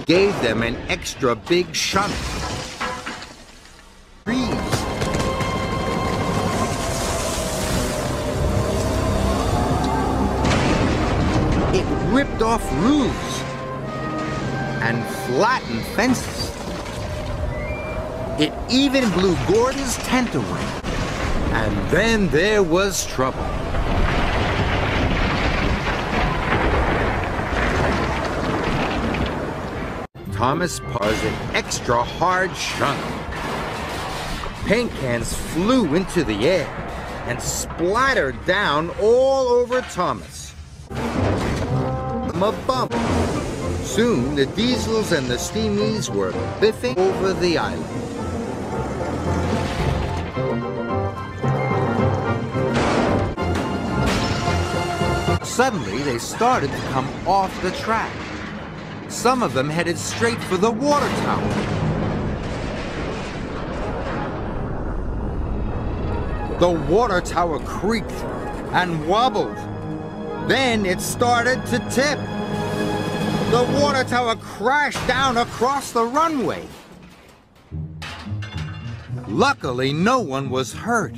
gave them an extra big shunt. It ripped off roofs and flattened fences. It even blew Gordon's tent away. And then there was trouble. Thomas paused an extra hard shunt. Paint cans flew into the air and splattered down all over Thomas. A bump. Soon the Diesels and the Steamies were biffing over the island. Suddenly they started to come off the track. Some of them headed straight for the water tower. The water tower creaked and wobbled. Then it started to tip. The water tower crashed down across the runway. Luckily, no one was hurt.